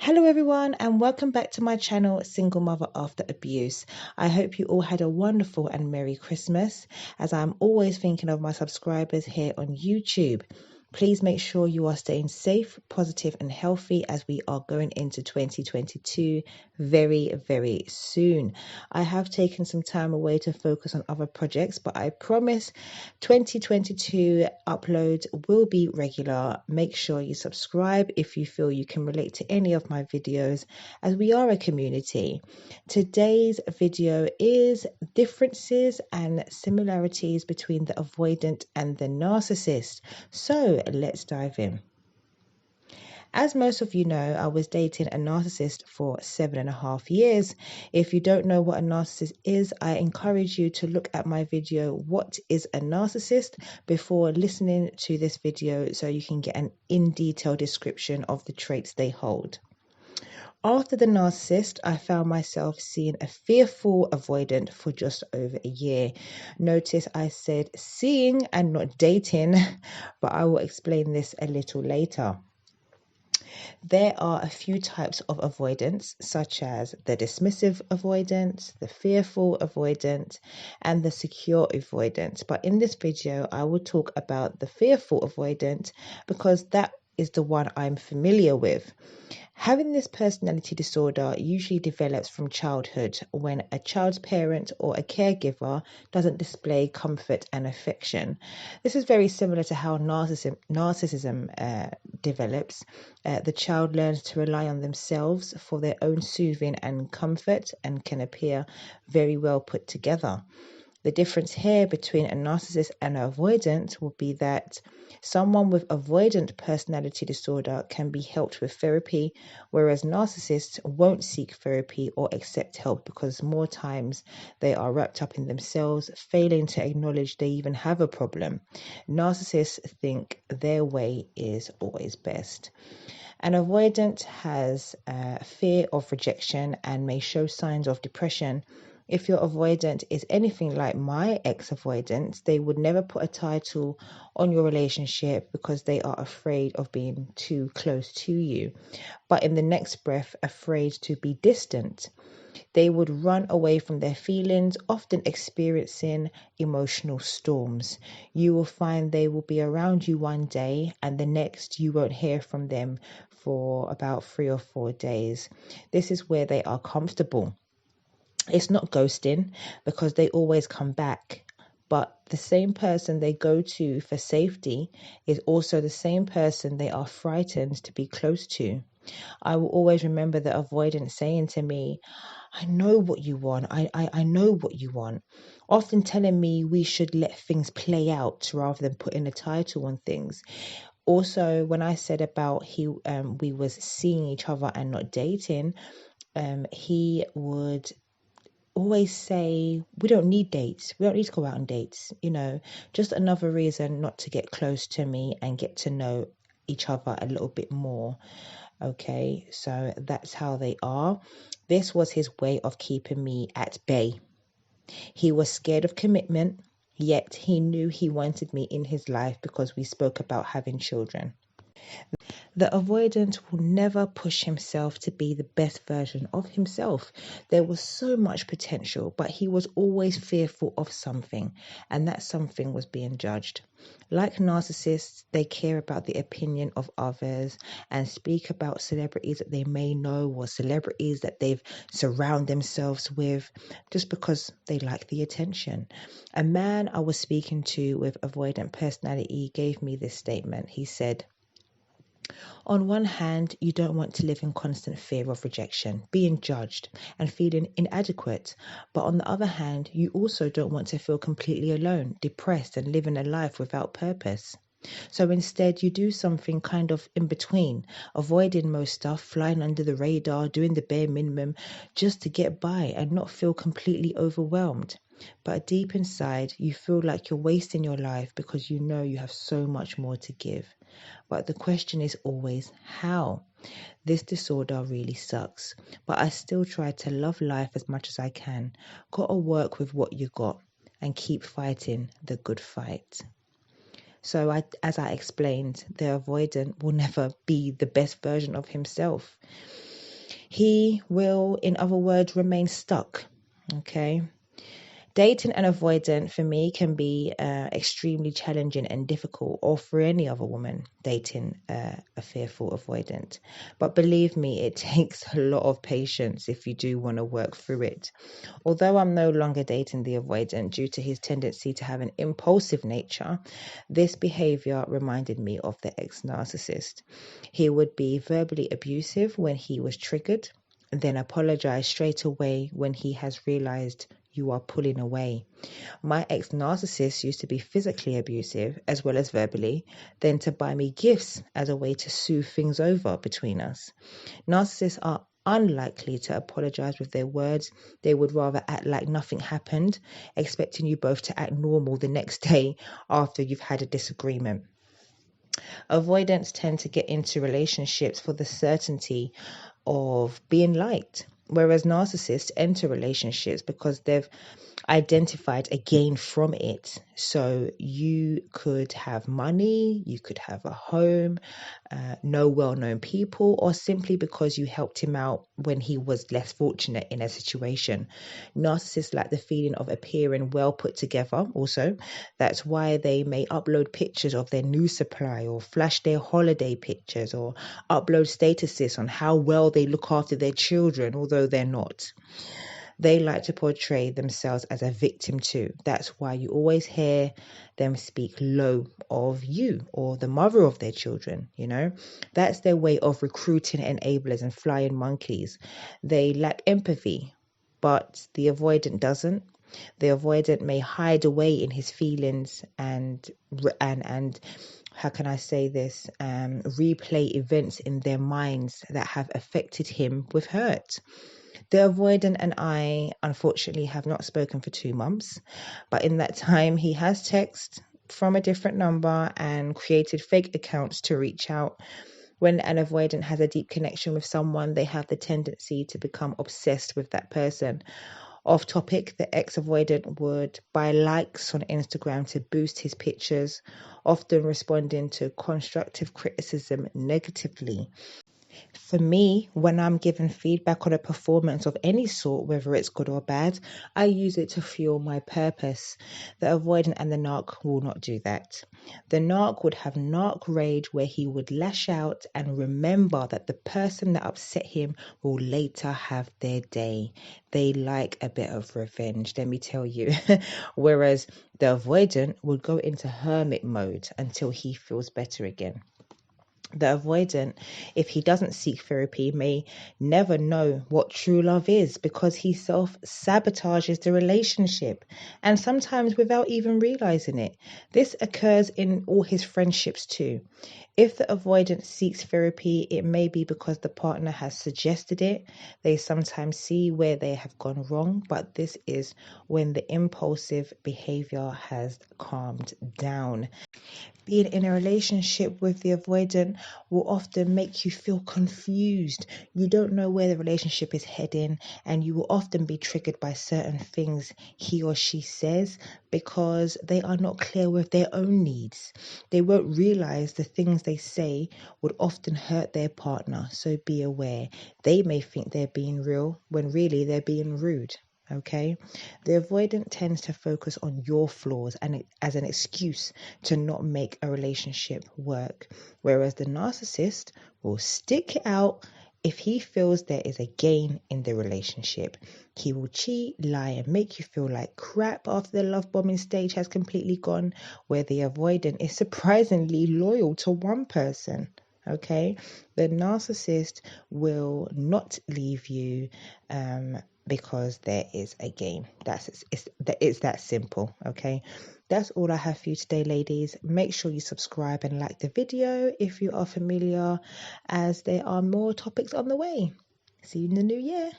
Hello everyone and welcome back to my channel Single Mother After Abuse. I hope you all had a wonderful and Merry Christmas, as I'm always thinking of my subscribers here on YouTube. Please make sure you are staying safe, positive and healthy as we are going into 2022 very, very soon. I have taken some time away to focus on other projects, but I promise 2022 uploads will be regular. Make sure you subscribe if you feel you can relate to any of my videos, as we are a community. Today's video is differences and similarities between the avoidant and the narcissist. So let's dive in. As most of you know, I was dating a narcissist for 7.5 years. If you don't know what a narcissist is, I encourage you to look at my video, What is a Narcissist?, before listening to this video so you can get an in-detail description of the traits they hold. After the narcissist, I found myself seeing a fearful avoidant for just over a year. Notice I said seeing and not dating, but I will explain this a little later. There are a few types of avoidance, such as the dismissive avoidance, the fearful avoidant, and the secure avoidant. But in this video, I will talk about the fearful avoidant because that is the one I'm familiar with. Having this personality disorder usually develops from childhood when a child's parent or a caregiver doesn't display comfort and affection. This is very similar to how narcissism develops. The child learns to rely on themselves for their own soothing and comfort and can appear very well put together. The difference here between a narcissist and an avoidant will be that someone with avoidant personality disorder can be helped with therapy, whereas narcissists won't seek therapy or accept help because more times they are wrapped up in themselves, failing to acknowledge they even have a problem. Narcissists think their way is always best. An avoidant has fear of rejection and may show signs of depression. If your avoidant is anything like my ex-avoidant, they would never put a title on your relationship because they are afraid of being too close to you, but in the next breath, afraid to be distant. They would run away from their feelings, often experiencing emotional storms. You will find they will be around you one day and the next you won't hear from them for about 3 or 4 days. This is where they are comfortable. It's not ghosting because they always come back, but the same person they go to for safety is also the same person they are frightened to be close to. I will always remember the avoidant saying to me, I know what you want. I know what you want. Often telling me we should let things play out rather than putting a title on things. Also, when I said about we was seeing each other and not dating, he would always say, we don't need dates. We don't need to go out on dates. Just another reason not to get close to me and get to know each other a little bit more. Okay, so that's how they are. This was his way of keeping me at bay. He was scared of commitment, yet he knew he wanted me in his life because we spoke about having children. The avoidant will never push himself to be the best version of himself. There was so much potential, but he was always fearful of something, and that something was being judged. Like narcissists, they care about the opinion of others and speak about celebrities that they may know or celebrities that they've surrounded themselves with just because they like the attention. A man I was speaking to with avoidant personality gave me this statement. He said, on one hand, you don't want to live in constant fear of rejection, being judged, and feeling inadequate. But on the other hand, you also don't want to feel completely alone, depressed, and living a life without purpose. So instead, you do something kind of in between, avoiding most stuff, flying under the radar, doing the bare minimum, just to get by and not feel completely overwhelmed. But deep inside, you feel like you're wasting your life because you know you have so much more to give. But the question is always how. This disorder really sucks, but I still try to love life as much as I can. Gotta work with what you got and keep fighting the good fight. So as I explained, the avoidant will never be the best version of himself. He will, in other words, remain stuck. Okay. Dating an avoidant for me can be extremely challenging and difficult, or for any other woman dating a fearful avoidant. But believe me, it takes a lot of patience if you do want to work through it. Although I'm no longer dating the avoidant due to his tendency to have an impulsive nature, this behavior reminded me of the ex-narcissist. He would be verbally abusive when he was triggered, then apologize straight away when he has realized you are pulling away. My ex-narcissist used to be physically abusive as well as verbally, then to buy me gifts as a way to soothe things over between us. Narcissists are unlikely to apologize with their words. They would rather act like nothing happened, expecting you both to act normal the next day after you've had a disagreement. Avoidants tend to get into relationships for the certainty of being liked, whereas narcissists enter relationships because they've identified a gain from it. So you could have money, you could have a home, know well-known people, or simply because you helped him out when he was less fortunate in a situation. Narcissists like the feeling of appearing well put together also. That's why they may upload pictures of their new supply, or flash their holiday pictures, or upload statuses on how well they look after their children, although they're not. They like to portray themselves as a victim too. That's why you always hear them speak low of you or the mother of their children, That's their way of recruiting enablers and flying monkeys. They lack empathy, but the avoidant doesn't. The avoidant may hide away in his feelings and how can I say this, replay events in their minds that have affected him with hurt. The avoidant and I, unfortunately, have not spoken for 2 months, but in that time, he has texted from a different number and created fake accounts to reach out. When an avoidant has a deep connection with someone, they have the tendency to become obsessed with that person. Off topic, the ex-avoidant would buy likes on Instagram to boost his pictures, often responding to constructive criticism negatively. For me, when I'm given feedback on a performance of any sort, whether it's good or bad, I use it to fuel my purpose. The avoidant and the narc will not do that. The narc would have narc rage where he would lash out and remember that the person that upset him will later have their day. They like a bit of revenge, let me tell you. Whereas the avoidant would go into hermit mode until he feels better again. The avoidant, if he doesn't seek therapy, may never know what true love is because he self-sabotages the relationship, and sometimes without even realizing it. This occurs in all his friendships too. If the avoidant seeks therapy, it may be because the partner has suggested it. They sometimes see where they have gone wrong, but this is when the impulsive behavior has calmed down. Being in a relationship with the avoidant will often make you feel confused. You don't know where the relationship is heading, and you will often be triggered by certain things he or she says because they are not clear with their own needs. They won't realize the things they say would often hurt their partner, so be aware. They may think they're being real when really they're being rude. Okay, the avoidant tends to focus on your flaws and as an excuse to not make a relationship work, whereas the narcissist will stick it out if he feels there is a gain in the relationship. He will cheat, lie, and make you feel like crap after the love bombing stage has completely gone, where the avoidant is surprisingly loyal to one person. Okay, the narcissist will not leave you because there is a gain. It's that simple. Okay, that's all I have for you today, ladies. Make sure you subscribe and like the video if you are familiar, as there are more topics on the way. See you in the new year.